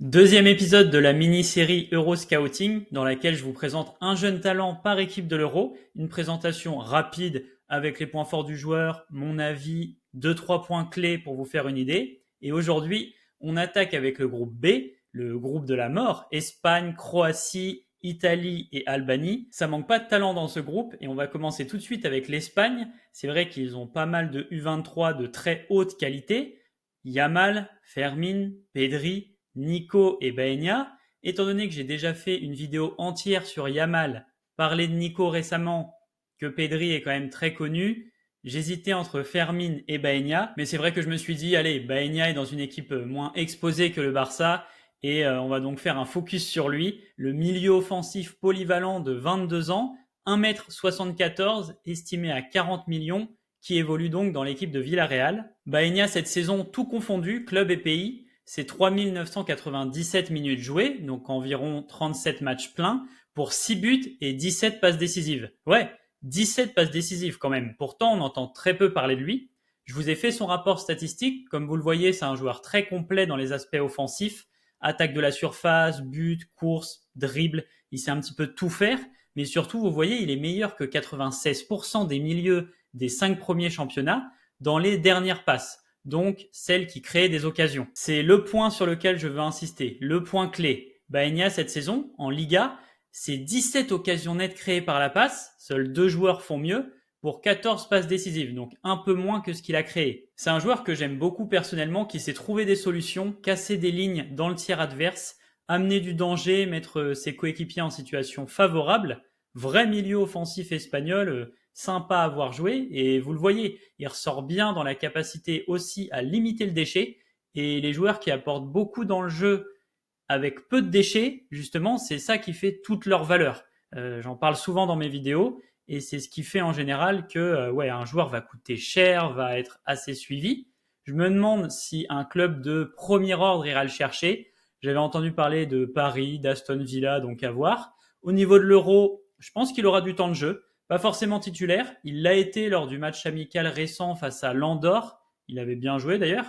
Deuxième épisode de la mini-série Euroscouting dans laquelle je vous présente un jeune talent par équipe de l'Euro, une présentation rapide avec les points forts du joueur, mon avis, deux trois points clés pour vous faire une idée. Et aujourd'hui, on attaque avec le groupe B, le groupe de la mort, Espagne, Croatie, Italie et Albanie. Ça manque pas de talent dans ce groupe et on va commencer tout de suite avec l'Espagne. C'est vrai qu'ils ont pas mal de U23 de très haute qualité. Yamal, Fermin, Pedri, Nico et Baena. Étant donné que j'ai déjà fait une vidéo entière sur Yamal, parlé de Nico récemment, que Pedri est quand même très connu, j'hésitais entre Fermin et Baena, mais c'est vrai que je me suis dit, allez, Baena est dans une équipe moins exposée que le Barça, et on va donc faire un focus sur lui, le milieu offensif polyvalent de 22 ans, 1m74, estimé à 40 millions, qui évolue donc dans l'équipe de Villarreal. Baena, cette saison, tout confondu, club et pays, c'est 3997 minutes jouées, donc environ 37 matchs pleins, pour 6 buts et 17 passes décisives. Ouais, 17 passes décisives quand même. Pourtant, on entend très peu parler de lui. Je vous ai fait son rapport statistique. Comme vous le voyez, c'est un joueur très complet dans les aspects offensifs. Attaque de la surface, but, course, dribble. Il sait un petit peu tout faire. Mais surtout, vous voyez, il est meilleur que 96% des milieux des 5 premiers championnats dans les dernières passes. Donc celles qui créent des occasions. C'est le point sur lequel je veux insister, le point clé. Baena cette saison, en Liga, c'est 17 occasions nettes créées par la passe, seuls 2 joueurs font mieux, pour 14 passes décisives, donc un peu moins que ce qu'il a créé. C'est un joueur que j'aime beaucoup personnellement, qui sait trouver des solutions, casser des lignes dans le tiers adverse, amener du danger, mettre ses coéquipiers en situation favorable. Vrai milieu offensif espagnol, sympa à voir jouer, et vous le voyez, il ressort bien dans la capacité aussi à limiter le déchet, et les joueurs qui apportent beaucoup dans le jeu avec peu de déchets, justement, c'est ça qui fait toute leur valeur. J'en parle souvent dans mes vidéos, et c'est ce qui fait en général que ouais, un joueur va coûter cher, va être assez suivi. Je me demande si un club de premier ordre ira le chercher. J'avais entendu parler de Paris, d'Aston Villa, donc à voir. Au niveau de l'Euro, je pense qu'il aura du temps de jeu. Pas forcément titulaire, il l'a été lors du match amical récent face à l'Andorre. Il avait bien joué d'ailleurs,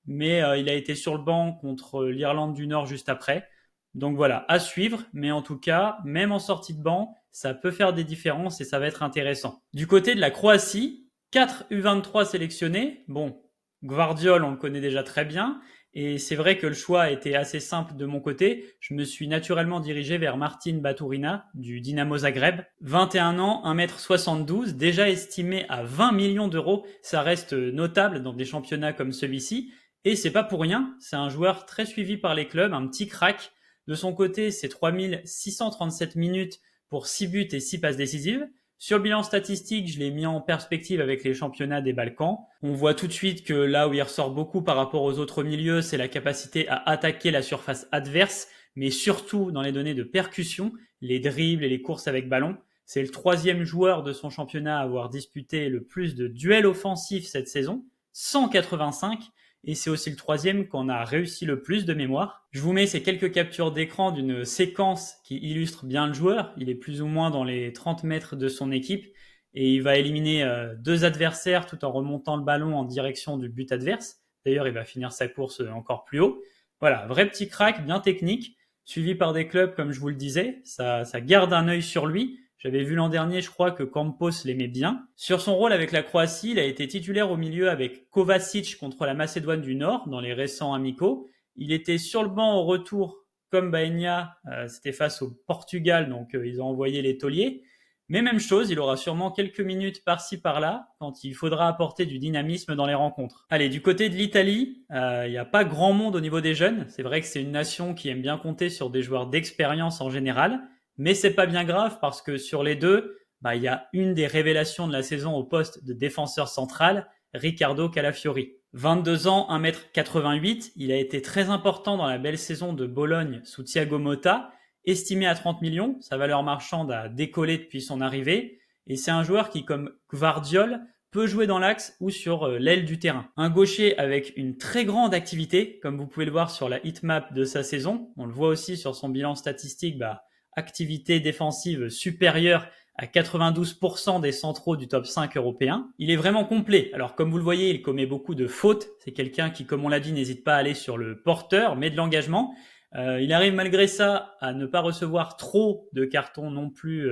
mais il a été sur le banc contre l'Irlande du Nord juste après. Donc voilà, à suivre, mais en tout cas, même en sortie de banc, ça peut faire des différences et ça va être intéressant. Du côté de la Croatie, 4 U23 sélectionnés. Bon, Gvardiol, on le connaît déjà très bien. Et c'est vrai que le choix a été assez simple de mon côté. Je me suis naturellement dirigé vers Martin Baturina du Dinamo Zagreb. 21 ans, 1m72, déjà estimé à 20 millions d'euros. Ça reste notable dans des championnats comme celui-ci. Et c'est pas pour rien, c'est un joueur très suivi par les clubs, un petit crack. De son côté, c'est 3637 minutes pour 6 buts et 6 passes décisives. Sur le bilan statistique, je l'ai mis en perspective avec les championnats des Balkans. On voit tout de suite que là où il ressort beaucoup par rapport aux autres milieux, c'est la capacité à attaquer la surface adverse, mais surtout dans les données de percussion, les dribbles et les courses avec ballon. C'est le 3e joueur de son championnat à avoir disputé le plus de duels offensifs cette saison, 185, et c'est aussi le 3e qu'on a réussi le plus de mémoire. Je vous mets ces quelques captures d'écran d'une séquence qui illustre bien le joueur. Il est plus ou moins dans les 30 mètres de son équipe et il va éliminer 2 adversaires tout en remontant le ballon en direction du but adverse. D'ailleurs, il va finir sa course encore plus haut. Voilà, vrai petit crack, bien technique, suivi par des clubs comme je vous le disais. Ça garde un œil sur lui. J'avais vu l'an dernier, je crois que Campos l'aimait bien. Sur son rôle avec la Croatie, il a été titulaire au milieu avec Kovacic contre la Macédoine du Nord dans les récents amicaux. Il était sur le banc au retour comme Baena, c'était face au Portugal, donc ils ont envoyé les tauliers. Mais même chose, il aura sûrement quelques minutes par-ci par-là quand il faudra apporter du dynamisme dans les rencontres. Allez, du côté de l'Italie, il n'y a pas grand monde au niveau des jeunes. C'est vrai que c'est une nation qui aime bien compter sur des joueurs d'expérience en général. Mais c'est pas bien grave parce que sur les deux, il y a une des révélations de la saison au poste de défenseur central, Riccardo Calafiori. 22 ans, 1m88, il a été très important dans la belle saison de Bologne sous Thiago Motta, estimé à 30 millions, sa valeur marchande a décollé depuis son arrivée, et c'est un joueur qui, comme Gvardiol, peut jouer dans l'axe ou sur l'aile du terrain. Un gaucher avec une très grande activité, comme vous pouvez le voir sur la heatmap de sa saison, on le voit aussi sur son bilan statistique, activité défensive supérieure à 92% des centraux du top 5 européen. Il est vraiment complet. Alors comme vous le voyez, il commet beaucoup de fautes. C'est quelqu'un qui, comme on l'a dit, n'hésite pas à aller sur le porteur, met de l'engagement. Il arrive malgré ça à ne pas recevoir trop de cartons non plus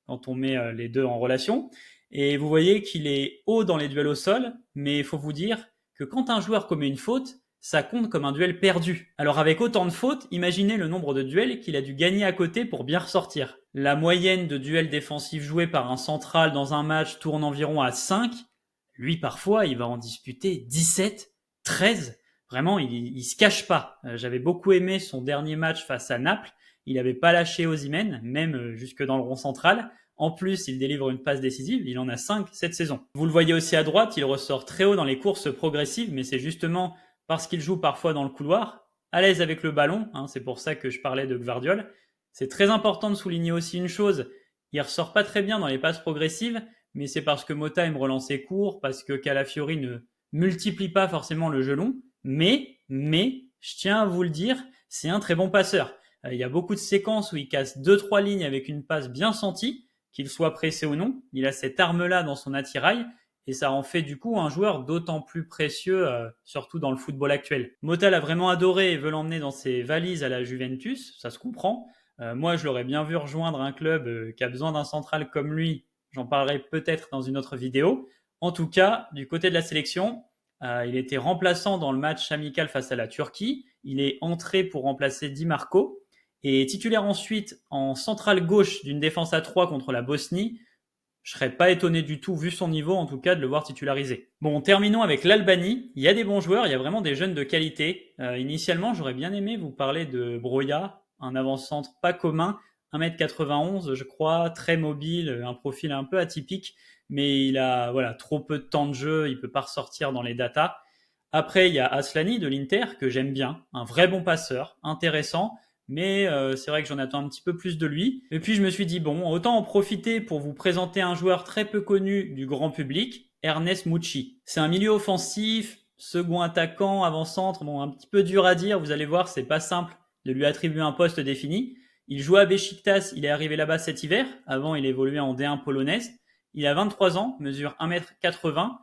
quand on met les deux en relation. Et vous voyez qu'il est haut dans les duels au sol, mais il faut vous dire que quand un joueur commet une faute, ça compte comme un duel perdu. Alors avec autant de fautes, imaginez le nombre de duels qu'il a dû gagner à côté pour bien ressortir. La moyenne de duels défensifs joués par un central dans un match tourne environ à 5. Lui, parfois, il va en disputer 17, 13. Vraiment, il se cache pas. J'avais beaucoup aimé son dernier match face à Naples. Il n'avait pas lâché Osimhen, même jusque dans le rond central. En plus, il délivre une passe décisive. Il en a 5 cette saison. Vous le voyez aussi à droite, il ressort très haut dans les courses progressives, mais c'est justement parce qu'il joue parfois dans le couloir, à l'aise avec le ballon. C'est pour ça que je parlais de Gvardiol. C'est très important de souligner aussi une chose. Il ressort pas très bien dans les passes progressives, mais c'est parce que Mota aime relancer court, parce que Calafiori ne multiplie pas forcément le jeu long. Mais, je tiens à vous le dire, c'est un très bon passeur. Il y a beaucoup de séquences où il casse 2-3 lignes avec une passe bien sentie, qu'il soit pressé ou non. Il a cette arme-là dans son attirail, et ça en fait du coup un joueur d'autant plus précieux, surtout dans le football actuel. Mota l'a vraiment adoré et veut l'emmener dans ses valises à la Juventus, ça se comprend. Moi, je l'aurais bien vu rejoindre un club qui a besoin d'un central comme lui. J'en parlerai peut-être dans une autre vidéo. En tout cas, du côté de la sélection, il était remplaçant dans le match amical face à la Turquie. Il est entré pour remplacer Di Marco et titulaire ensuite en centrale gauche d'une défense à 3 contre la Bosnie. Je serais pas étonné du tout, vu son niveau en tout cas, de le voir titularisé. Bon, terminons avec l'Albanie. Il y a des bons joueurs, il y a vraiment des jeunes de qualité. Initialement, j'aurais bien aimé vous parler de Broja, un avant-centre pas commun, 1m91 je crois, très mobile, un profil un peu atypique, mais il a trop peu de temps de jeu, il peut pas ressortir dans les datas. Après, il y a Aslani de l'Inter, que j'aime bien, un vrai bon passeur, intéressant, mais c'est vrai que j'en attends un petit peu plus de lui. Et puis je me suis dit, bon, autant en profiter pour vous présenter un joueur très peu connu du grand public, Ernest Mouchi. C'est un milieu offensif, second attaquant, avant-centre, bon, un petit peu dur à dire, vous allez voir, c'est pas simple de lui attribuer un poste défini. Il joue à Beşiktaş, il est arrivé là-bas cet hiver, avant il évoluait en D1 polonaise. Il a 23 ans, mesure 1m80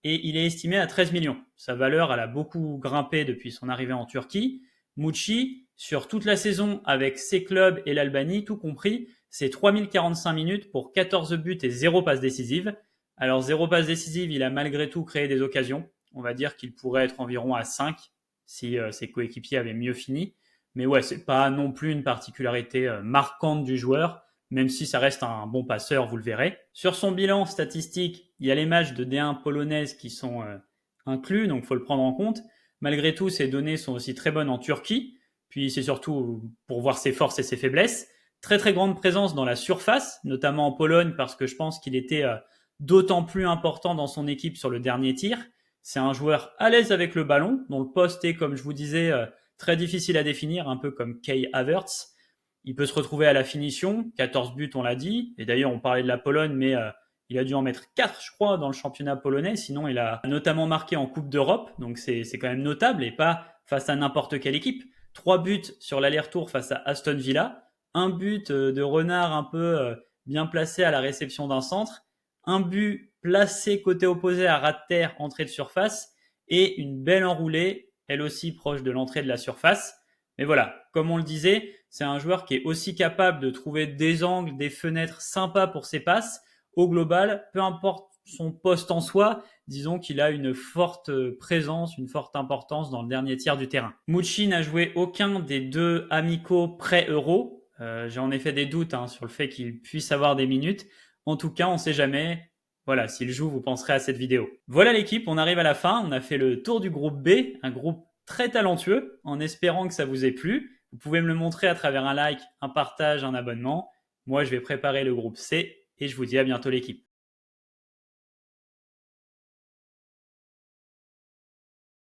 et il est estimé à 13 millions. Sa valeur, elle a beaucoup grimpé depuis son arrivée en Turquie. Mouchi, sur toute la saison, avec ses clubs et l'Albanie, tout compris, c'est 3045 minutes pour 14 buts et 0 passe décisive. Alors 0 passe décisive, il a malgré tout créé des occasions. On va dire qu'il pourrait être environ à 5 si ses coéquipiers avaient mieux fini. Mais ouais, c'est pas non plus une particularité marquante du joueur, même si ça reste un bon passeur, vous le verrez. Sur son bilan statistique, il y a les matchs de D1 polonaise qui sont inclus, donc il faut le prendre en compte. Malgré tout, ses données sont aussi très bonnes en Turquie, puis c'est surtout pour voir ses forces et ses faiblesses. Très très grande présence dans la surface, notamment en Pologne, parce que je pense qu'il était d'autant plus important dans son équipe sur le dernier tir. C'est un joueur à l'aise avec le ballon, dont le poste est, comme je vous disais, très difficile à définir, un peu comme Kai Havertz. Il peut se retrouver à la finition, 14 buts on l'a dit, et d'ailleurs on parlait de la Pologne, mais il a dû en mettre 4 je crois dans le championnat polonais, sinon il a notamment marqué en Coupe d'Europe, donc c'est quand même notable, et pas face à n'importe quelle équipe. 3 buts sur l'aller-retour face à Aston Villa, un but de renard un peu bien placé à la réception d'un centre, un but placé côté opposé à ras de terre, entrée de surface, et une belle enroulée, elle aussi proche de l'entrée de la surface. Mais voilà, comme on le disait, c'est un joueur qui est aussi capable de trouver des angles, des fenêtres sympas pour ses passes. Au global, peu importe son poste en soi, disons qu'il a une forte présence, une forte importance dans le dernier tiers du terrain. Mouchi n'a joué aucun des deux amicaux pré-Euro. J'ai en effet des doutes sur le fait qu'il puisse avoir des minutes. En tout cas, on ne sait jamais. Voilà, s'il joue, vous penserez à cette vidéo. Voilà l'équipe, on arrive à la fin. On a fait le tour du groupe B, un groupe très talentueux, en espérant que ça vous ait plu. Vous pouvez me le montrer à travers un like, un partage, un abonnement. Moi, je vais préparer le groupe C et je vous dis à bientôt l'équipe.